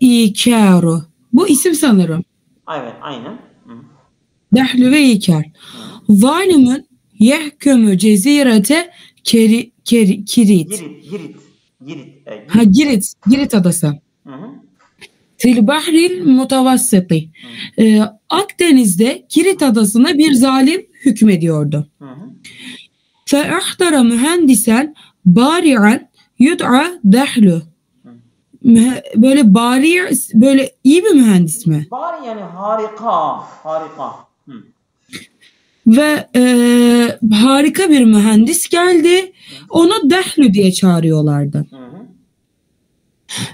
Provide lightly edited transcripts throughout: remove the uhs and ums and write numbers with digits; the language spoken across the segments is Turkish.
İkaru. Bu isim sanırım. Evet, aynen. Hı. Dehlü ve ikar. Zalimun yehkümü cezirete Kirit. Girit. Ha, Girit adası. Hı hı. Fil bahril mutavassıti. Akdeniz'de Girit adasına bir zalim hükmediyordu. Hı hı. Fe ahtara mühendisen bari'an yud'a dehlu. Böyle bari, böyle iyi bir mühendis mi? Bari yani harika. Hı. Ve harika bir mühendis geldi. Ona Dehlu diye çağırıyorlardı. Hı hı.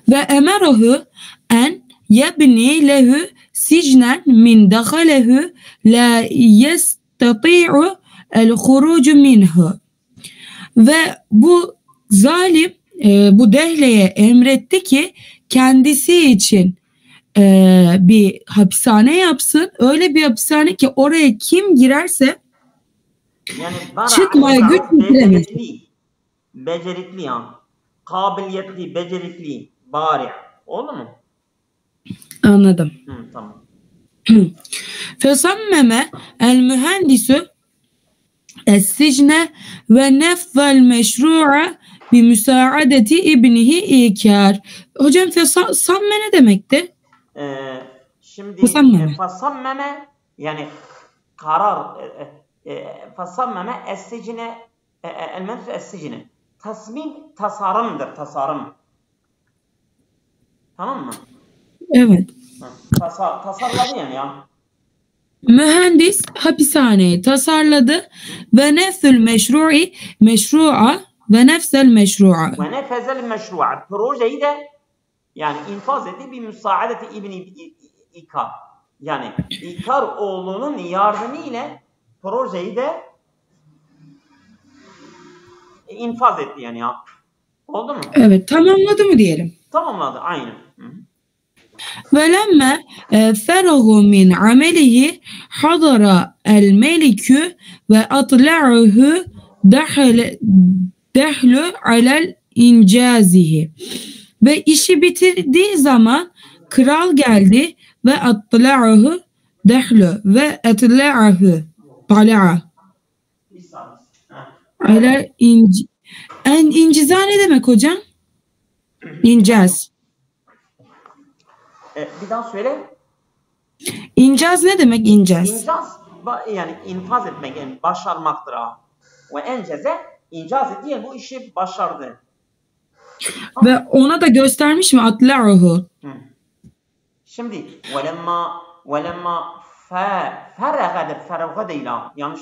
Ve emerahu en yebni lehu sicnen min dahalehu la yestati'u el hurucu minhu. Ve bu zalim bu Dehle'ye emretti ki kendisi için bir hapishane yapsın. Öyle bir hapishane ki oraya kim girerse yani çıkmaya güç yetiremez. Becerikli yani. Kabiliyetli, becerikli, bari. Oldu mu? Anladım. Tamam. Fesammeme el mühendisü es-sicne ve nefzel meşru'a bi müsaadeti ibnihi ikar. Hocam fesamme ne demekti? Şimdi Fesammeme. fesammeme yani karar fesammeme es-sicne el mühendisü es-sicne tasmim tasarımdır, tasarım. Tamam mı? Evet. Tasarladı yani ya. Mühendis hapishaneyi tasarladı ve nefzül meşru'a ve nefzel meşru'a. Ve nefezel meşru'a. Projeyi de yani infaz etti bir müsaadeti İbni İkar. Yani İkar oğlunun yardımı ile projeyi de infaz etti yani ya. Oldu mu? Evet, tamamladı mı diyelim? Tamamladı, aynen. Ve lemme ferahu min amelihi hadara el melikü ve atla'uhu dehlu alel incazihi. Ve işi bitirdiği zaman kral geldi ve atla'uhu dehlu ve atla'uhu tala'a alel inciza ne demek hocam? İncaz. Bir daha söyle. İncaz ne demek incaz? İncaz yani infaz etmek, yani başarmaktır ha. Ve enceze incaz etti yani bu işi başardı. Ve ona da göstermiş mi atla'uhu? Şimdi velemma feragadır değil ha. Yanlış.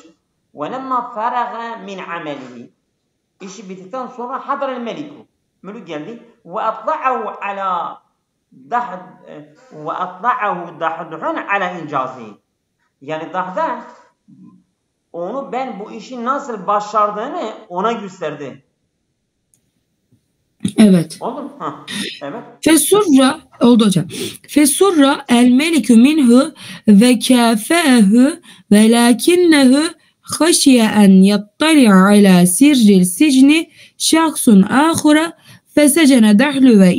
Velemma feraga min amelihi. İşi bittikten sonra hadarel meliku. Mülük geldi ve atla'ahu ala dahdun ala incazi. Yani dahda onu ben bu işi nasıl başardığını ona gösterdi. Evet. Oldu mu? Evet. Fesurra oldu hocam. Fesurra el melikü minhu ve kâfe'ehu ve lakinnehu haşiye en yattali'a ala sirril sicni şahsun ahura fesecene dahlu ve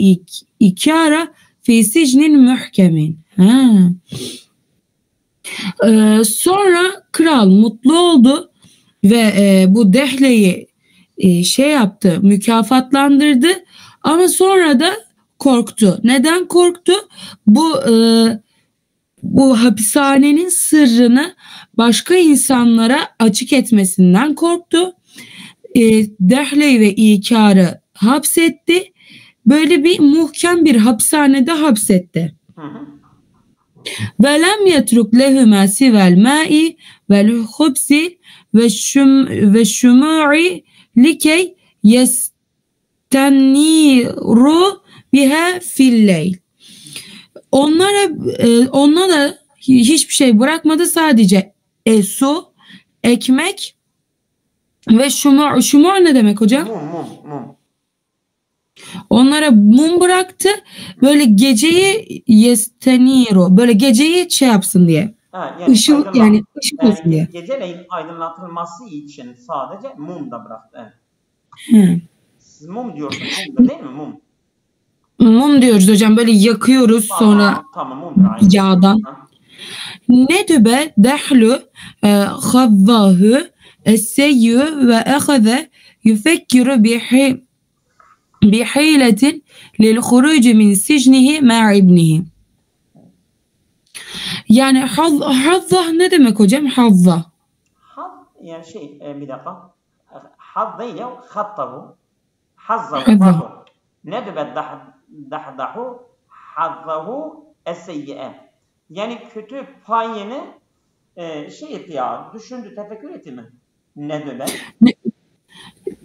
ikara fi sicnin muhkemin. Sonra kral mutlu oldu ve bu Dehle'yi şey yaptı, mükafatlandırdı ama sonra da korktu. Neden korktu? Bu hapishanenin sırrını başka insanlara açık etmesinden korktu. Dehle'yi ve İkar'ı hapsetti. Böyle bir muhkem bir hapishanede hapsetti. Ve lem yetruk lehuma sivel ma'i vel hubsi ve şumu'i likey yestenniru biha filleyl. Onlara hiçbir şey bırakmadı, sadece su, ekmek ve şumur ne demek hocam? Mum. Onlara mum bıraktı. Böyle geceyi yesteniru. Böyle geceyi şey yapsın diye. Yani ışık olsun diye. Geceleyin aydınlatılması için sadece mum da bıraktı. Evet. Siz mum diyorsunuz, mum da değil mi? Mum. Mum diyoruz hocam. Böyle yakıyoruz sonra Tamam mumdur aynı. yağdan. Nedübe dehlu havvahu es-seyyu ve ehaze yufekkiru biheyletin lil huruci min sicnihi ma ibnihi. Yani hazzah ne demek hocam? Hazzah. Yani bir dakika. Hazza ile hattahu. Hazzahu pardon. Nedübe dahdahu hazzahu es-seyyi'e. Yani kötü payını etti ya. Düşündü, tefekkür etti mi? Nedübe.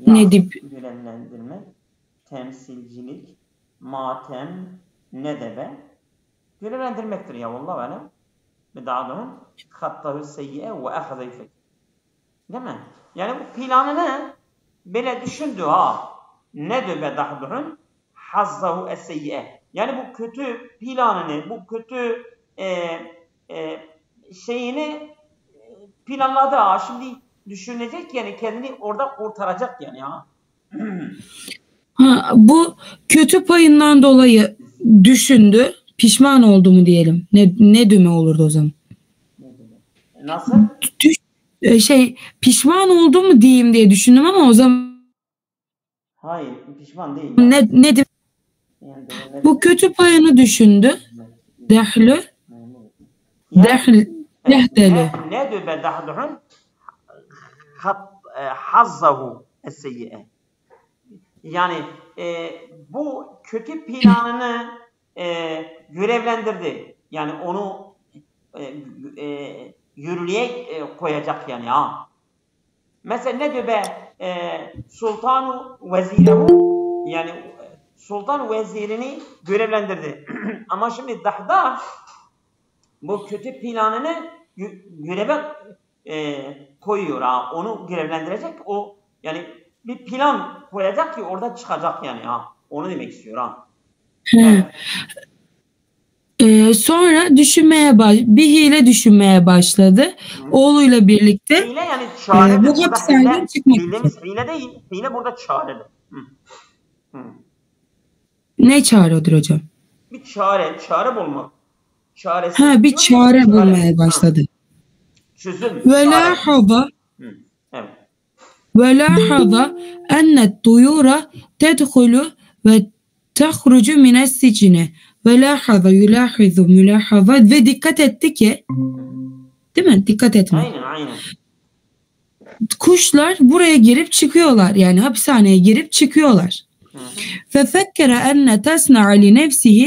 Nedip. Görevlendirme. Temsilcilik. Matem. Nedebe. Görevlendirmektir ya. Vallahi alem. Beda'dahun. Hattahu es-seyyi'e ve ahaza yufek. Değil mi? Yani bu planını böyle düşündü ha. Nedübe dahduhun hazzahu es-seyyi'e. Yani bu kötü planını, bu kötü şeyini planladı ha. Şimdi düşünecek yani kendini orada kurtaracak yani ha. Bu kötü payından dolayı düşündü. Pişman oldu mu diyelim. Ne düme olurdu o zaman? Nasıl? Pişman oldu mu diyeyim diye düşündüm ama o zaman hayır, pişman değil. Ne bu kötü payını düşündü. Dehlü Nedübe dahduhun hazzahu es-seyyi'e. Yani bu kötü planını görevlendirdi. Yani onu yürürlüğe koyacak yani ha. Mesela Nedübe sultanu vezirehu, yani sultan vezirini görevlendirdi. Ama şimdi Dahdah bu kötü planını göreve koyuyor ha. Onu görevlendirecek. O yani bir plan koyacak ki orada çıkacak yani ha. Onu demek istiyor ha. Evet. Sonra bir hile düşünmeye başladı. Oğluyla birlikte. Hile yani çare. Bu hapishaneden çıkmak için. Hile değil. Hile burada çaredir. Ne çaredir hocam? Bir çare bulmak. Bir çare bulmaya başladı. Çözüm. Ve lahaza ennet duyura tedhulu ve tehrucu mines sicine. Ve lahaza yulahizu mülahaza ve dikkat etti ki, değil mi? Dikkat etme. Aynen. Kuşlar buraya girip çıkıyorlar. Yani hapishaneye girip çıkıyorlar. ففكر أن تصنع لنفسه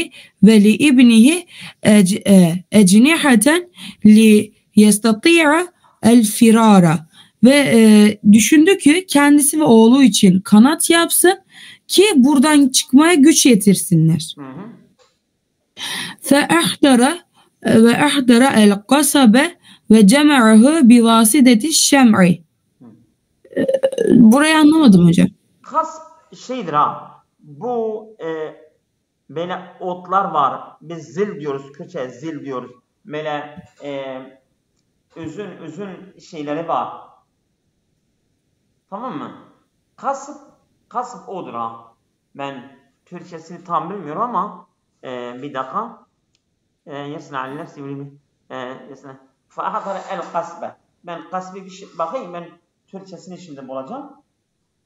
ولابنه أجنحة ليستطيع الفرار ve düşündü ki kendisi ve oğlu için kanat yapsın ki buradan çıkmaya güç yetirsinler. فأحضر القصب وجمعه بواسطة الشمع. Burayı anlamadım hocam. Kasp şeydir ha. Bu böyle otlar var. Biz zil diyoruz. Köçe zil diyoruz. Böyle üzün şeyleri var. Tamam mı? Kasp odur ha. Ben Türkçesini tam bilmiyorum ama bir dakika. Yasna nefsi yasna. Fa'ahadara el kasbe. Ben kasbi bir bakayım, ben Türkçesini şimdi bulacağım.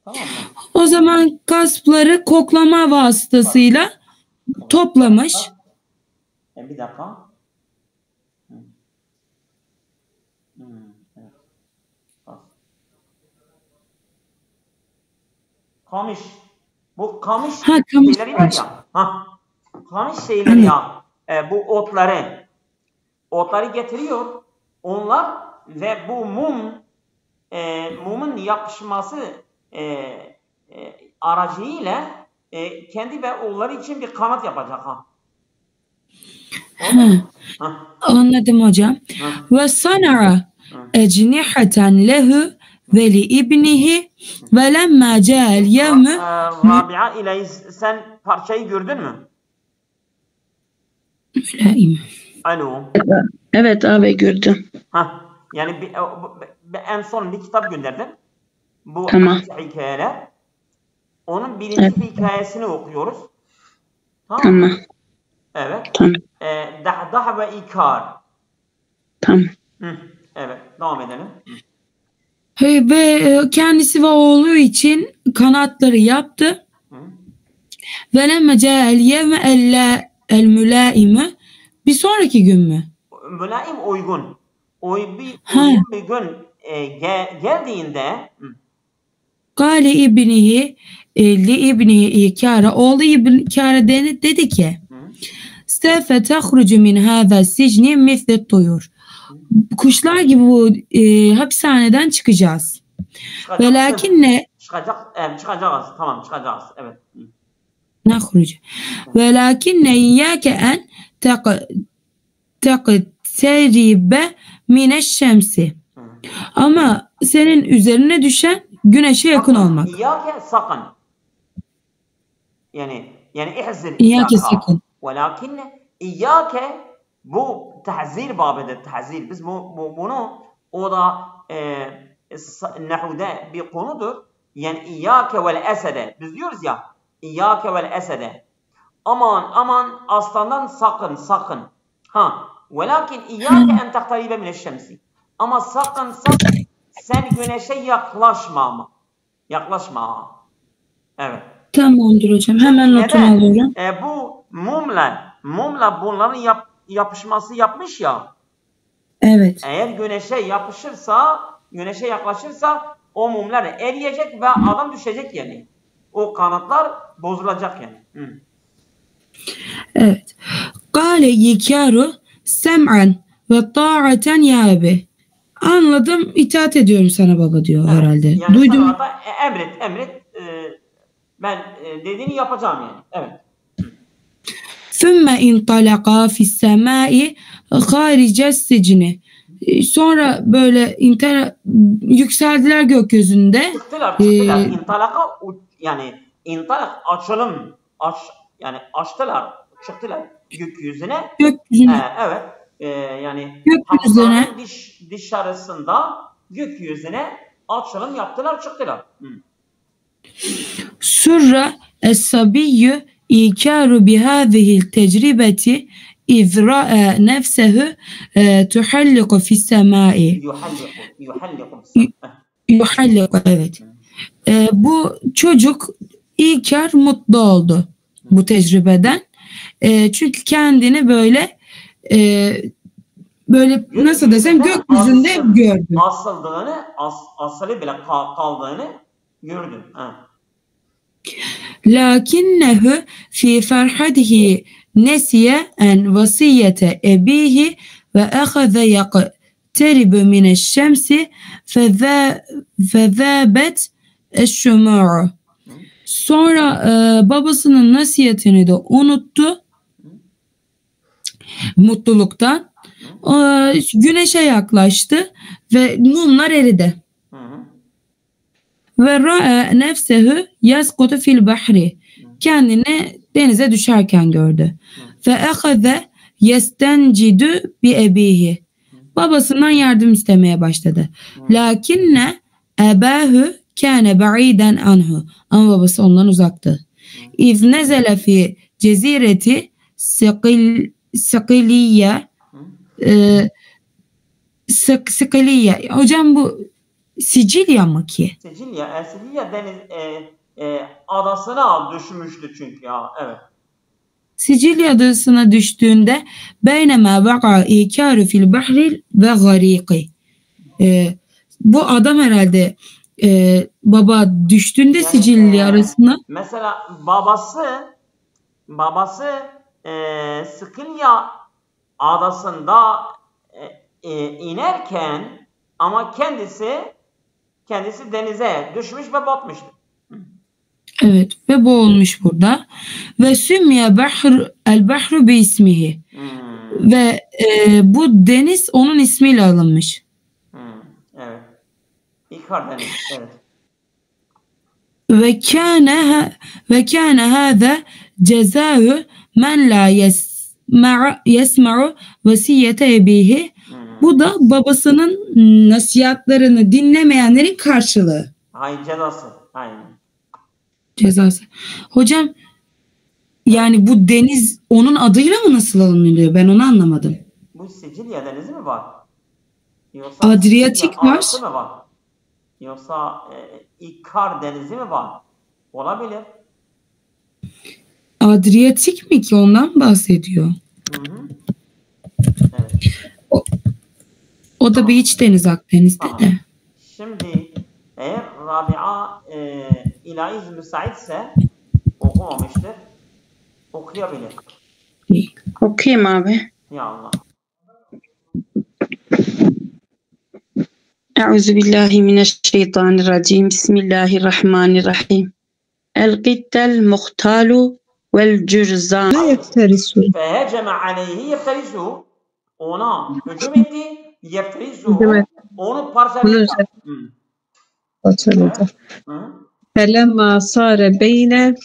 Tamam mı? O zaman kaspları koklama vasıtasıyla toplamış. Bir dakika. Kamış. Bu kamış şeyleri var ya. Kamış şeyleri ya. Bu otları getiriyor. Onlar ve bu mumun yapışması aracıyla kendi ve oğulları için bir kanat yapacak ha. Anladım hocam. Ve sana'a ecnihatan lehu ve li ibnihi ve lemma ca'el yevmü. Rabia ile sen parçayı gördün mü? Mülaim. Alo. Evet abi gördüm. Yani en son bir kitap gönderdim. Bu tamam. Hikayeler. Onun birinci hikayesini okuyoruz. Tamam. Evet. Tamam. Dahdah ve ikar. Tamam. Evet. Devam edelim. Ve kendisi ve oğlu için kanatları yaptı. Ve lemme ca'el yevme el mülaime, bir sonraki gün mü? Mülaim uygun. Uygun bir gün geldiğinde Gale ibnihi li ibnihi İkara, oğlu İbn İkara dedi ki Stefe tehrucu min hâzâ sicni mislet tuyur. Kuşlar gibi bu hapishaneden çıkacağız. Ve lakinne çıkacağız. Tamam, çıkacağız. Evet. nahrucu. Ve lakinne iyyâke en teqteribe mineşşemsi. Ama senin üzerine düşen güneşe yakın olmak. İyyâke sakın. Yani ihzir İyyâke sakın. Ve lakinne iyyâke bu tahzir babıdır. Tahzir. Biz bunu o da nehude bir konudur. Yani iyyâke vel esede. Biz diyoruz ya iyyâke vel esede. Aman aslandan sakın. Velakin iyyâke en tehtaribe mineşşemsi. Ama sakın sen güneşe yaklaşma. Evet. Tamamdır hocam. Hemen notumu alıyorum. Bu mumla bunların yapışması yapmış ya. Evet. Eğer güneşe yaklaşırsa o mumlar eriyecek ve adam düşecek yani. O kanatlar bozulacak yani. Evet. Kale yikaru sem'an ve ta'aten ya abi. Anladım, itaat ediyorum sana baba diyor herhalde. Yani Duydum. Emret. Ben dediğini yapacağım yani. Evet. ثُمَّ اِنْطَلَقَا فِي السَّمَاءِ خَارِجَ السِّجْنِ. Sonra böyle yükseldiler gökyüzünde. Çıktılar. İntalaka yani açılım. Açtılar. Çıktılar gökyüzüne. Evet. Yani gökyüzüne dışarısında gökyüzüne açılım yaptılar, çıktılar. Surra es-sabiyyü İkaru bihâzihil tecribeti iz ra'a nefsehu tuhalliku fissemâi. Yuhalliku, evet. Bu çocuk İkar mutlu oldu bu tecrübeden. Çünkü kendini böyle nasıl desem gökyüzünde gördü. Asılı bile kaldığını gördü. Lakinnehu fi ferhatihi nesiye en vasiyete ebihi ve ahaza yaqteribu mineşşemsi fezâbet eşşumû'u. Sonra babasının nasihatini de unuttu mutluluktan. Güneşe yaklaştı ve mumlar eridi. Ve ra'a nefsehu yasqutu fil bahri. Kendini denize düşerken gördü. Ve ahaze yestencidu bi ebihi. Babasından yardım istemeye başladı. Lakinne ebahu kâne ba'iden anhu. Ama babası ondan uzaktı. İz nezele fi cezireti Sıkiliye. Sıkiliye. Hocam bu Sicilya mı ki? Sicilya deniz adasına düşmüştü çünkü ya. Evet. Sicilya adasına düştüğünde beynema vaqa ikaru fil bahri ve gariqi. Bu adam herhalde baba düştüğünde yani, Sicilya arasına. Mesela babası Sıkilya adasında inerken ama kendisi denize düşmüş ve batmıştı. Evet ve boğulmuş burada. Ve sümmiye el bahru bi ismihi. Ve bu deniz onun ismiyle alınmış. Evet. İkar deniz. Evet. Ve kâne hâze cezâhu men la yesma'u vasiyete ebihi. Bu da babasının nasihatlarını dinlemeyenlerin karşılığı. Hayır, cezası. Aynen. Cezası. Hocam Yani bu deniz onun adıyla mı nasıl alınıyor? Ben onu anlamadım. Bu Sicilya denizi mi var? Yoksa Adriyatik Sicilya var. adası mı var? Yoksa İkar denizi mi var? Olabilir. Adriyatik mi ki ondan bahsediyor? Hı hı. Evet. O da bir iç deniz Akdeniz'de Tamam. de. Şimdi eğer Rabia ilahi müsaitse okumamıştır. Okuyabilir. Okuyayım abi. Ya Allah. Euzubillahimineşşeytanirracim. Bismillahirrahmanirrahim. El-gittel muhtalu vel cürzan. Feheceme aleyhi yeftarisu. Ona hücum etti. Yeftarisu. Hücum etti. Onu parçaladı. Parçaladı. Hı. Felemma sâre beyne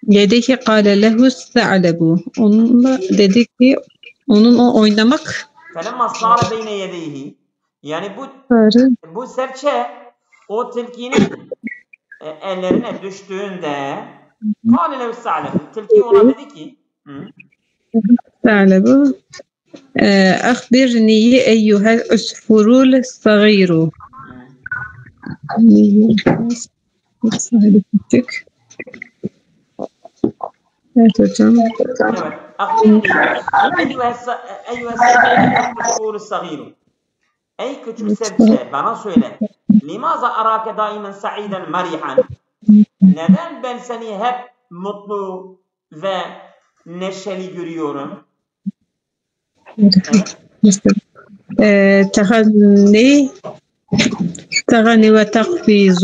yedehi kâle lehu se'alebu. Onunla dedi ki onun o oynamak Felemma sâre beyne yedeyhi. Yani sarı bu serçe o tilkinin ellerine düştüğünde kâle lehu se'alebu. Tilki ona dedi ki se'alebu. Akhbirni eyyuhel usfurul sagiru. Küçük. Evet hocam. evet. Akhbirni eyyuhel sagiru. Ey küçük serçe bana söyle. Limaza arake daimen sa'iden marihan. Neden ben seni hep mutlu ve neşeli görüyorum? تغني وتقفيز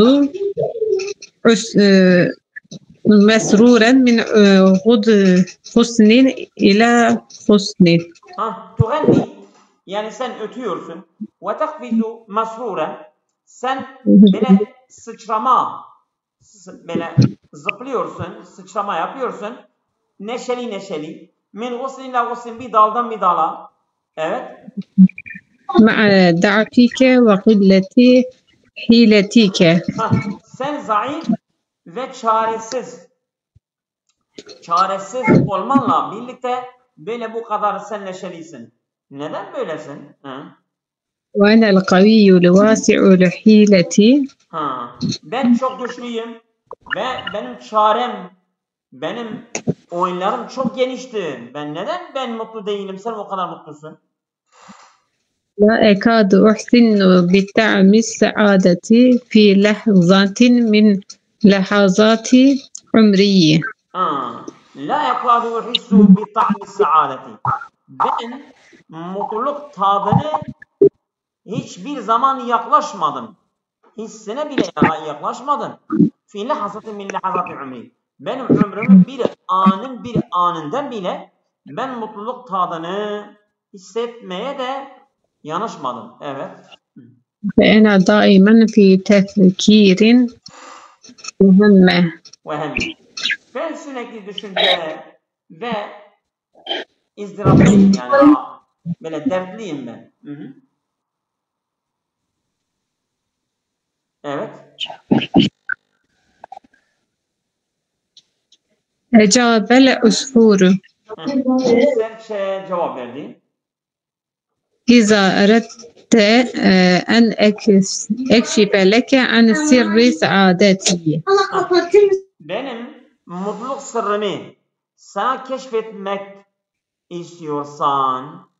مسرورا من غد حسن إلى حسن. Tuğenni yani sen ötüyorsun. Ve takfizu masruren sen böyle sıçrama böyle zıplıyorsun, sıçrama yapıyorsun. Neşeli neşeli. Min gusnin ila gusnin bir daldan bir dala. Evet. مع ضعفك وقلة حيلتك. Sen zayıf ve çaresiz olmanla birlikte böyle bu kadar sen neşelisin. Neden böylesin? وأنا القوي الواسع الحيلة. Ben çok güçlüyüm ve benim çarem, benim oyunlarım çok genişti. Ben mutlu değilim, sen o kadar mutlusun. لا أكاد أحسن بطعم السعادة في لحظة من لحظات عمري. La ekadu uhissu bi ta'mi saadeti. Ben mutluluk tadını hiçbir zaman yaklaşmadım. Hissine bile yaklaşmadım. Fi lahazatin min lahazati umri. Benim ömrümün bir anından bile ben mutluluk tadını hissetmeye de yanaşmadım. Evet. فأنا دائما في تفكير وهم. Ben sürekli düşünce ve izdiraplıyım yani böyle dertliyim ben. Evet. أجاب العصفور. Serçe cevap verdi. إذا أردت أن أكشف لك عن سر سعادتي. Benim mutluluk sırrımı sana keşfetmek istiyorsan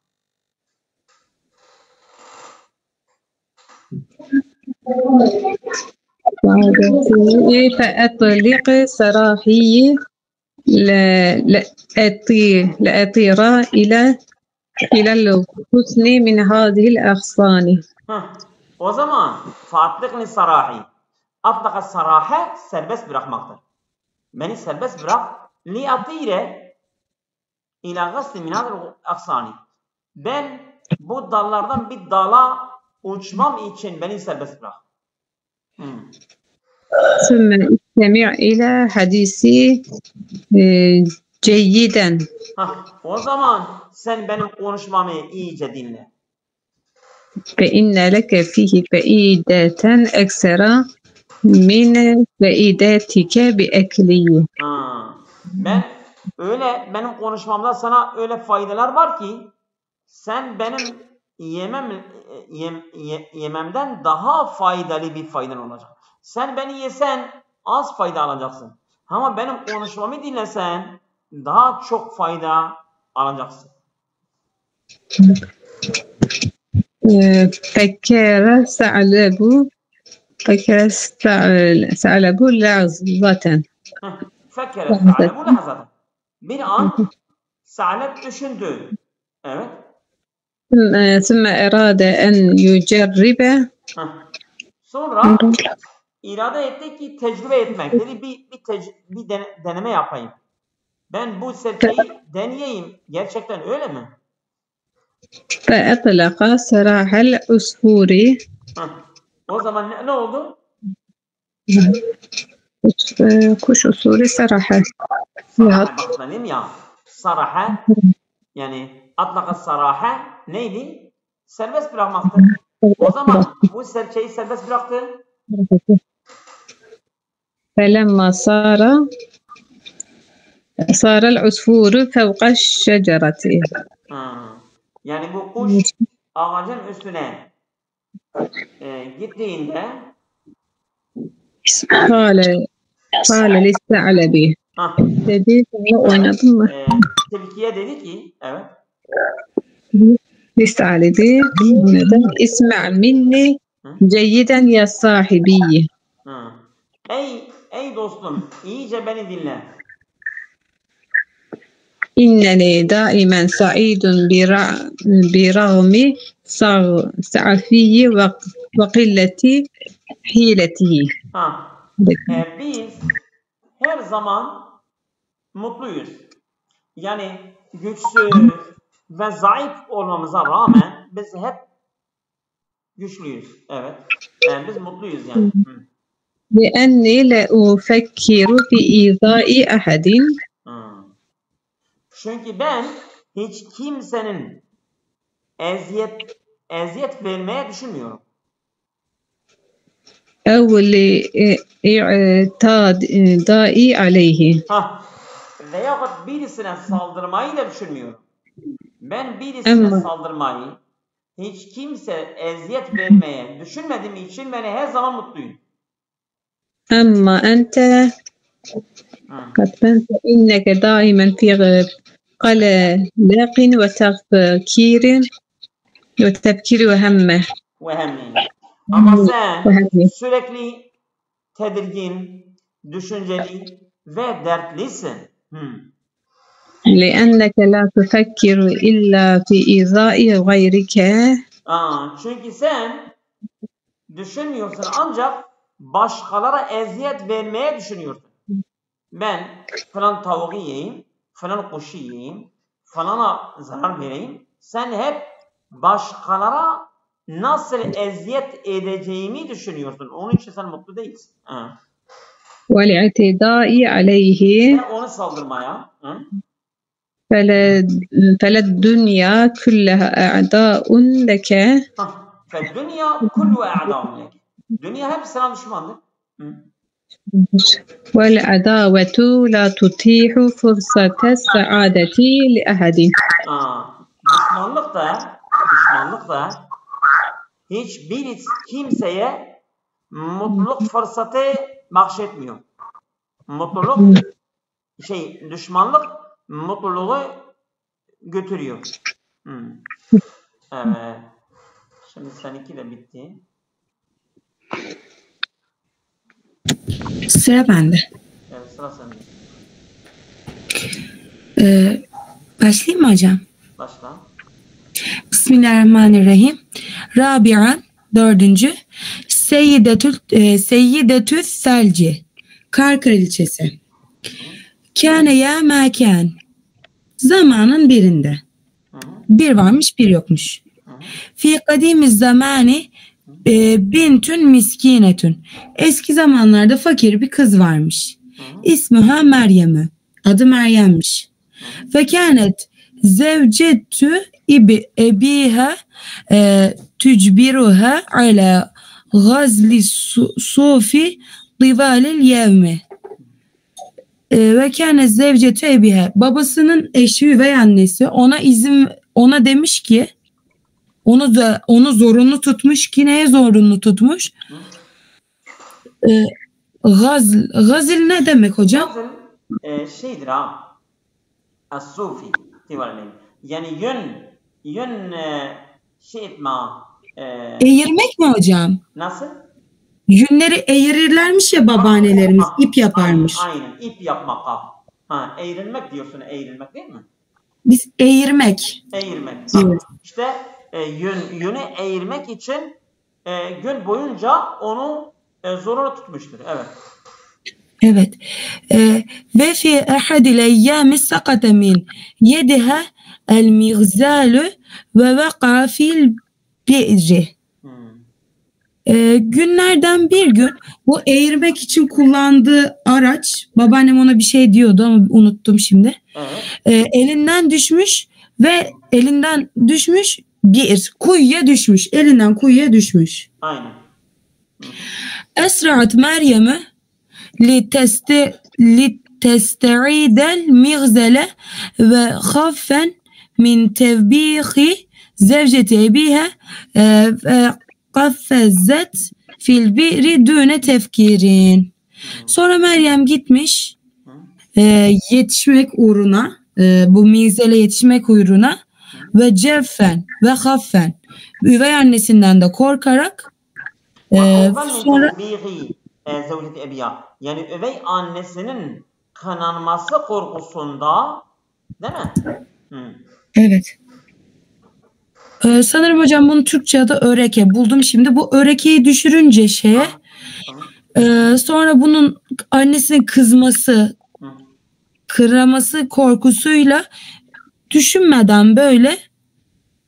فأطلق سراحي لأطير إلى الحسن من هذه الأغصان. O zaman fatlıkni sarahi atlaka sarahe serbest bırakmaktır. Beni serbest bırak li atire ila gasli min hadil aksani. Ben bu dallardan bir dala uçmam için beni serbest bırak. ثم استمع إلى حديثي جيدا. O zaman sen benim konuşmamı iyice dinle. فإن لك فيه فائدة أكثر من فائدتك بأكلي. Ben öyle benim konuşmamda sana öyle faydalar var ki sen benim yememden daha faydalı bir faydan olacak. Sen beni yesen az fayda alacaksın. Ama benim konuşmamı dinlesen daha çok fayda alacaksın. فكر ثعلب لحظة. Fekkere Sa'lebu lahzaten. Bir an Sa'leb düşündü. Evet. ثم أراد أن يجرب. Sonra irade etti ki tecrübe etmek. Dedi bir deneme yapayım. Ben bu serçeyi deneyeyim. Gerçekten öyle mi? فأطلق سراح العصفور. O zaman ne oldu? kuş usulü saraha. Saraha bak benim ya. Saraha yani atlaka saraha neydi? Serbest bırakmaktır. O zaman bu serçeyi serbest bıraktı. فلما صار العصفور فوق الشجرة. Yani bu kuş ağacın üstüne gittiğinde قال للثعلب. Dedi sana oynadın mı? Tilkiye dedi ki evet. للثعلب neden? اسمع مني جيدا يا صاحبي. Ey dostum iyice beni dinle. إنني دائما سعيد برغم ضعفي وقلة حيلتي. Biz her zaman mutluyuz. Yani güçsüz ve zayıf olmamıza rağmen biz hep güçlüyüz. Evet. Biz mutluyuz yani. لأني لا أفكر في إيذاء أحد. Çünkü ben hiç kimsenin eziyet vermeye düşünmüyorum. أو لإعتداء عليه. Veyahut birisine saldırmayı da düşünmüyorum. Ben birisine saldırmayı, hiç kimse eziyet vermeye düşünmediğim için ben her zaman mutluyum. أما أنت فإنك دائما في قلق وتفكير وهم. Ama sen sürekli tedirgin, düşünceli ve dertlisin. لأنك لا تفكر إلا في إيذاء غيرك. Çünkü sen düşünmüyorsun ancak başkalara eziyet vermeye düşünüyorsun. Ben falan tavuğu yiyeyim, falan kuşu yiyeyim, falana zarar vereyim. Sen hep başkalara nasıl eziyet edeceğimi düşünüyorsun. Onun için sen mutlu değilsin. وَالْاِعْتِدَاءِ عَلَيْهِ. Ve onu saldırmaya. فَلَدُّنْيَا كُلَّهَا اَعْدَاءٌ لَكَ. فَالدُّنْيَا كُلُّ اَعْدَاءٌ لَكَ. Dünya hep sana düşmandır. وَالْعَدَاوَةُ لَا تُتِيحُ فُرْصَةَ السَّعَادَةِ لِأَحَدٍ. Düşmanlık da hiçbir kimseye mutluluk fırsatı bahşetmiyor. Düşmanlık mutluluğu götürüyor. Evet. Şimdi seninki de bitti. Sıra bende. Evet, sıra sende. Başlayayım mı hocam? Başla. Bismillahirrahmanirrahim. Rabi'an 4. Seyyidetü Selci. Kar kraliçesi. Kâne ya mâkân. Zamanın birinde. Bir varmış bir yokmuş. Fi kadimiz zamani bintün miskinetün. Eski zamanlarda fakir bir kız varmış. İsmuha Meryem'ü. Adı Meryem'miş. Fekânet zevcetü ebiha tücbiruha ala gazli sufi divalil yevmi. Ve kâne zevcetu ebiha. Babasının eşi üvey annesi ona demiş ki onu zorunlu tutmuş ki neye zorunlu tutmuş? Gazil ne demek hocam? Gazil şeydir ha. As-sufi diyorlar. Yani yön şey etme. Eğirmek mi hocam? Nasıl? Yünleri eğirirlermiş ya babaannelerimiz, ip yaparmış. Aynen, ip yapmak. Ha, eğrilmek diyorsun, eğrilmek değil mi? Biz eğirmek. Eğirmek. Evet. İşte yünü eğirmek için gün boyunca onu zorunlu tutmuştur. Evet. Evet. Ve fi ahadil eyyâmi sakate min yediha el migzalu ve vaka fil bi'ri. Günlerden bir gün bu eğirmek için kullandığı araç, babaannem ona bir şey diyordu ama unuttum şimdi. Evet. Elinden düşmüş bir kuyuya düşmüş. Elinden kuyuya düşmüş. Aynen. Esra'at Meryem'e liteste'idel migzele ve khaffen min tevbihi zevceti ebiha kaffezzet fil bi'ri düne tefkirin. Sonra Meryem gitmiş yetişmek uğruna bu mizele yetişmek uğruna ve ceffen ve haffen üvey annesinden de korkarak sonra zevceti ebiha, yani üvey annesinin kınanması korkusunda, değil mi? Evet. Sanırım hocam bunun Türkçe adı öreke. Buldum şimdi. Bu örekeyi düşürünce sonra bunun annesinin kızması, kıraması korkusuyla düşünmeden böyle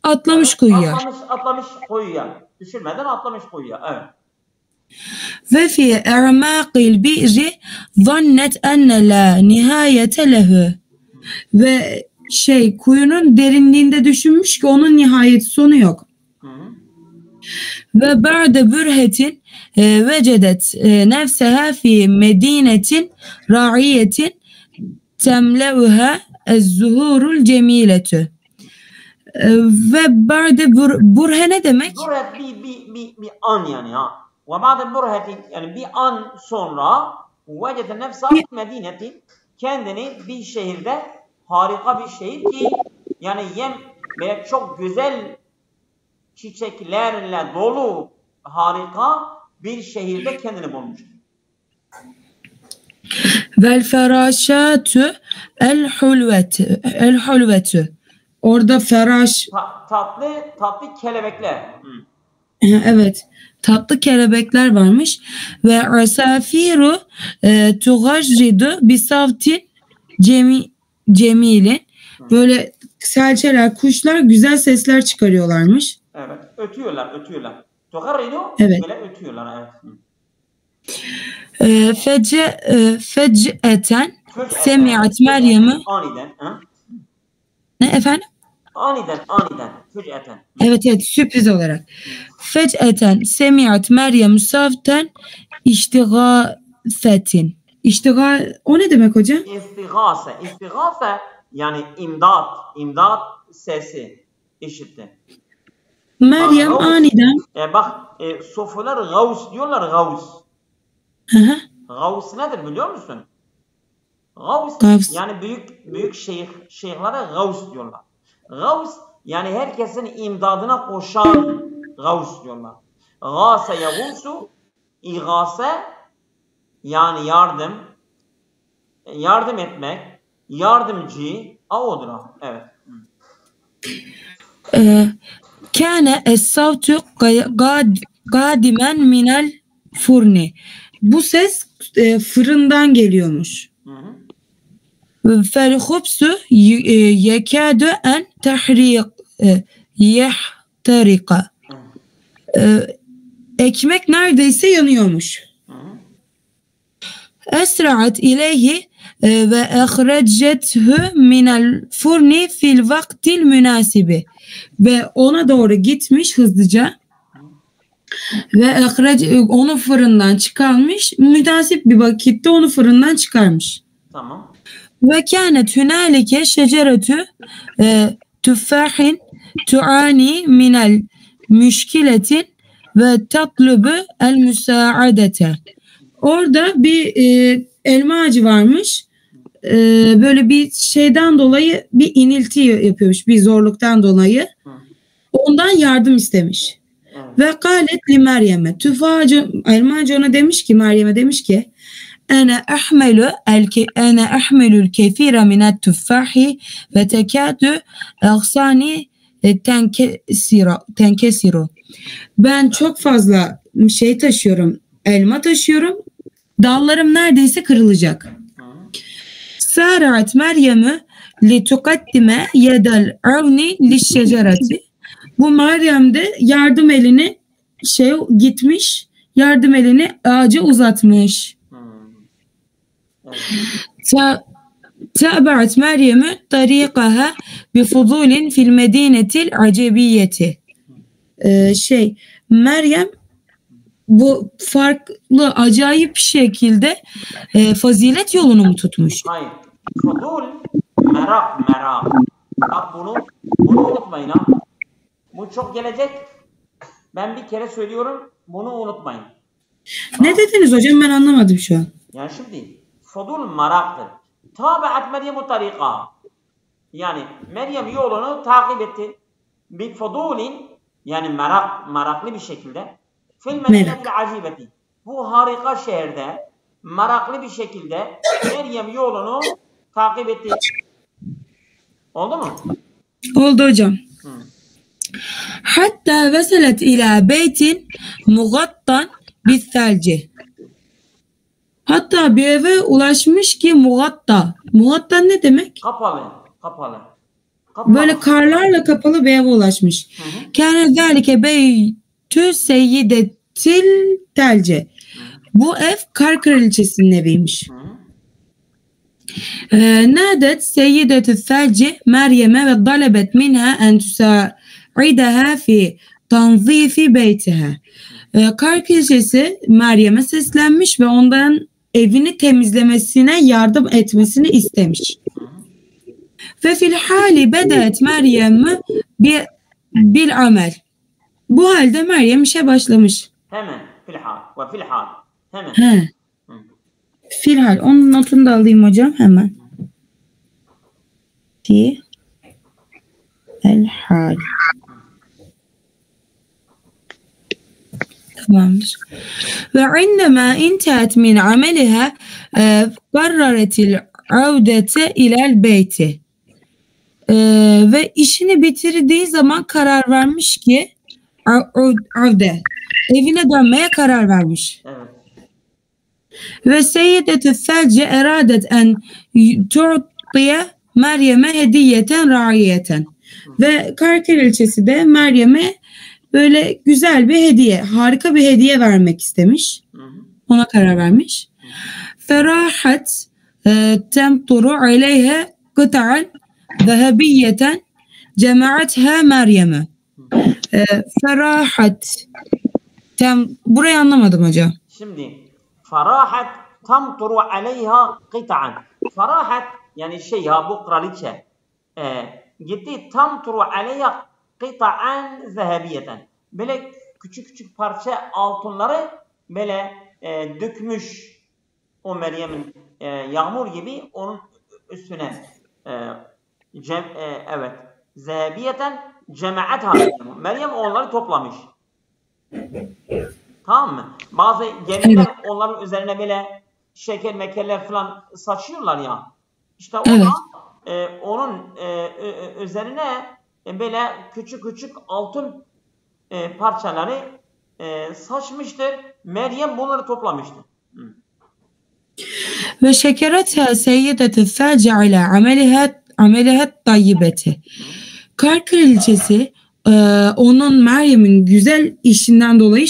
atlamış kuyuya. Atlamış kuyuya. Düşürmeden atlamış kuyuya. Evet. Ve fi ermaqil bi'ri zannet enne la nihayete lehu. Ve kuyunun derinliğinde düşünmüş ki onun nihayet sonu yok. Ve ba'de bürhetin vecedet nefseha fi medinetin ra'iyetin temleuha ez-zuhurul cemiletü. Ve ba'de burhe ne demek? Burhet bir an yani ha. Ve ba'de burhetin, yani bir an sonra vecedet nefseha fi medinetin, kendini bir şehirde, harika bir şehir ki yani böyle çok güzel çiçeklerle dolu harika bir şehirde kendini bulmuştur. Vel feraşatü el hulvetü. Orada feraş tatlı kelebekler. Evet. Tatlı kelebekler varmış. Ve asafiru tugajridu bisavtin cemilin. Böyle serçeler, kuşlar güzel sesler çıkarıyorlarmış. Evet. Ötüyorlar. Tugarridu, evet. Böyle ötüyorlar. Evet. Fec'eten semi'at Meryem'e aniden. Ne efendim? Aniden. Fec'eten. Evet, sürpriz olarak. Fec'eten semi'at Meryem savten iştigâfetin. O ne demek hocam? İstigâse yani imdat sesi işitti. Meryem aniden. Sofular gavs diyorlar, gavs. Gavs nedir biliyor musun? Gavs yani büyük şeyhlere gavs diyorlar. Gavs yani herkesin imdadına koşan gavs diyorlar. Gâse yagûsu, igâse yani yardım etmek, yardımcı, odur. Evet. Kâne es-savtu gâdimen minel furni. Bu ses fırından geliyormuş. Fel-hubsu yekâdu en yehterika. Ekmek neredeyse yanıyormuş. Esra'at ileyhi ve ehrecethu minel furni fil vaktil münasibi. Ve ona doğru gitmiş hızlıca ve onu fırından çıkarmış. Münasip bir vakitte onu fırından çıkarmış. Tamam. Ve kânet hünâlike şeceretü tüffâhin tuani minel müşkiletin ve tatlubu el müsaadete. Orada bir elma ağacı varmış. Böyle bir şeyden dolayı bir inilti yapıyormuş. Bir zorluktan dolayı. Ondan yardım istemiş. Ve kâlet li Meryem'e. Elma ağacı ona demiş ki, Meryem'e demiş ki Ana ahmelul kefira minat tuffahi ve tekadu agsani tenkesiru. Ben çok fazla şey taşıyorum, elma taşıyorum. Dallarım neredeyse kırılacak. Sarat Meryem'ü li tukaddime yedel avni li şecereti. Bu Meryem de yardım elini gitmiş, yardım elini ağaca uzatmış. تابعت مريم طريقها بفضول في المدينة العجبية. Meryem bu farklı, acayip şekilde fazilet yolunu mu tutmuş? Hayır. Fudul, merak. Bak bunu unutmayın ha. Bu çok gelecek. Ben bir kere söylüyorum. Bunu unutmayın. Ne dediniz hocam? Ben anlamadım şu an. Yani şimdi fudul meraktır. Tabi'at Meryem'u tarika. Yani Meryem yolunu takip etti. Bir fudulin, yani meraklı bir şekilde. Fil medinetil acibeti. Bu harika şehirde meraklı bir şekilde Meryem yolunu takip etti. Oldu mu? Oldu hocam. Hatta veselet ila beytin mugattan bithelci. Hatta bir eve ulaşmış ki mugatta. Mugatta ne demek? Kapalı. Böyle karlarla kapalı bir eve ulaşmış. Kâne zâlike beytü seyyidetil telce. Bu ev kar kraliçesinin eviymiş. Nadet seyyidetü selci Meryem'e ve dalebet minha en tüsa'ideha fi tanzifi beytiha. Kar kraliçesi Meryem'e seslenmiş ve ondan evini temizlemesine yardım etmesini istemiş. Ve fil hali bedet Meryem bil amel. Bu halde Meryem işe başlamış. Hemen filhal ve filhal. Hemen. He. Filhal. Onun notunu da alayım hocam hemen. Filhal. Tamamdır. Ve indema intahat min ameliha qarraretil avdete ilal beyti. Ve işini bitirdiği zaman karar vermiş ki avde, evine dönmeye karar vermiş. Evet. Ve seyyidetü selce eradet en tu'tiye Meryem'e hediyeten raiyeten. Ve kar kraliçesi de Meryem'e böyle güzel bir hediye, harika bir hediye vermek istemiş. Ona karar vermiş. Ferahat temturu aleyhe kıta'an zehabiyeten cemaatha Meryem'e. Ferahat. Burayı anlamadım hocam. Şimdi ferahat temturu aleyha kıta'an. Ferahat yani bu kraliçe gitti temturu aleyha kıta'an zehabiyeten. Böyle küçük parça altınları böyle dökmüş o Meryem'in yağmur gibi onun üstüne evet zehabiyeten cemaatha Meryem onları toplamış. Tamam mı? Bazı gelinler onların üzerine böyle şeker mekerler falan saçıyorlar ya. İşte onun üzerine böyle küçük altın parçaları saçmıştır. Meryem bunları toplamıştır. Ve şekeretha seyyidetü felce ala amelihat tayyibeti. Kar kraliçesi onun Meryem'in güzel işinden dolayı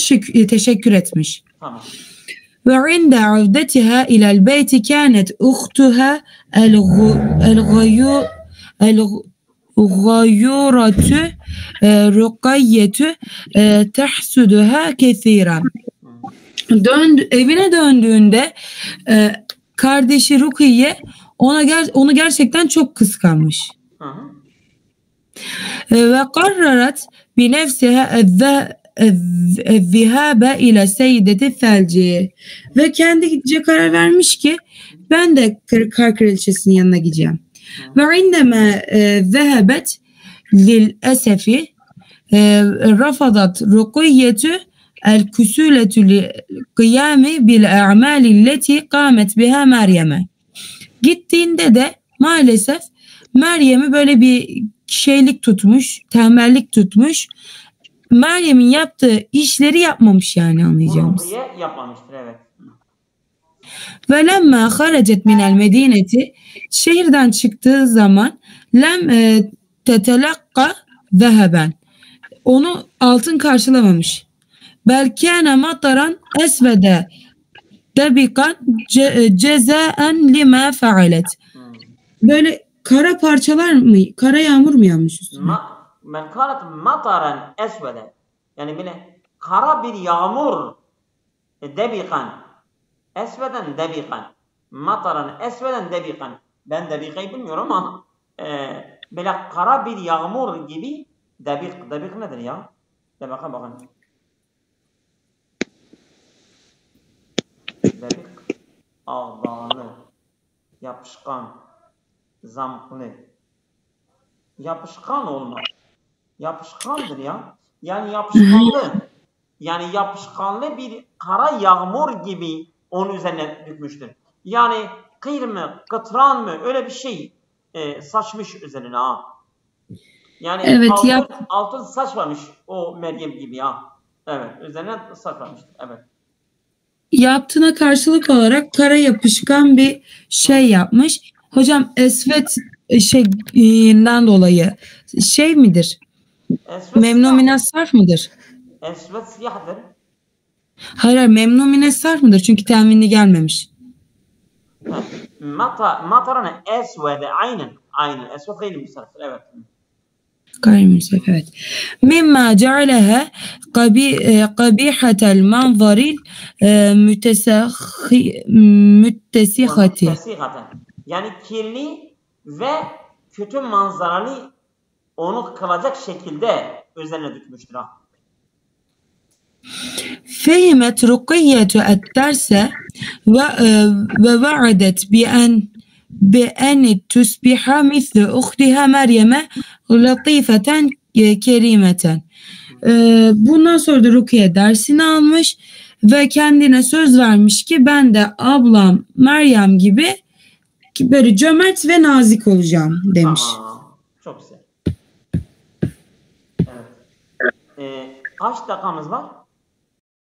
teşekkür etmiş. Tamam. Ve inde avdetiha ilal beyti kânet uhtuha el-gayuratu rukayyetü tehsuduha kethiren. Evine döndüğünde kardeşi Rukiye onu gerçekten çok kıskanmış. Hı hı. Ve karrarat bi nefsiha الذهاب ile seyyideti felci ve kendince karar vermiş ki ben de kar kraliçesinin yanına gideceğim. Ve indeme zehebet lil esefi rafadat rukiyetü el küsületü li kıyami bil a'mali leti kâmet biha Meryem'e. Gittiğinde de maalesef Meryem'i böyle bir şeylik tutmuş, tembellik tutmuş. Meryem'in yaptığı işleri yapmamış yani anlayacağımız. Rukiye yapmamıştır, evet. Ve lemma haracet minel medineti şehirden çıktığı zaman lem tetelakka zeheben. Onu altın karşılamamış. Belkâne mataran esvede debikan cezaen lima fealet. Böyle kara parçalar mı, kara yağmur mu yağmış üstüne? Men kânet mataran esvede. Yani böyle kara bir yağmur debikan. Esveden debikan. Mataran esveden debikan. Ben debikayı bilmiyorum ama böyle kara bir yağmur gibi debik. Debik nedir ya? Debika bakın. Debik. Ağdalı. Yapışkan. Zamklı. Yapışkan olmak. Yapışkandır ya. Yani yapışkanlı. Yani yapışkanlı bir kara yağmur gibi onun üzerine dökmüştür. Yani kıyır mı, kıtran mı öyle bir şey saçmış üzerine ha. Yani Evet, altın saçmamış o Meryem gibi ya. Evet, üzerine saçmamıştır. Evet. Yaptığına karşılık olarak kara yapışkan bir şey yapmış. Hocam esvet şeyinden dolayı şey midir? Esvet Memnun mines sarf mıdır? Esvet siyahdır. Hayır, memnun mines sarf mıdır? Çünkü teminli gelmemiş. Matarana esvede aynen. Esvet gayri müsarrıftır. Evet. Gayrimüsrif, evet. Mimma cealeha kabihatel manzaril müttesihati. Yani kirli ve kötü manzaralı onu kılacak şekilde üzerine dökmüştür. Fehimet Rukiyetu et-derse ve va'adet بأن تصبح مثل أختها Meryem'e latifeten kerimeten. Bundan sonra da Rukiye dersini almış ve kendine söz vermiş ki ben de ablam Meryem gibi böyle cömert ve nazik olacağım demiş. Çok güzel. Evet. Kaç dakikamız var?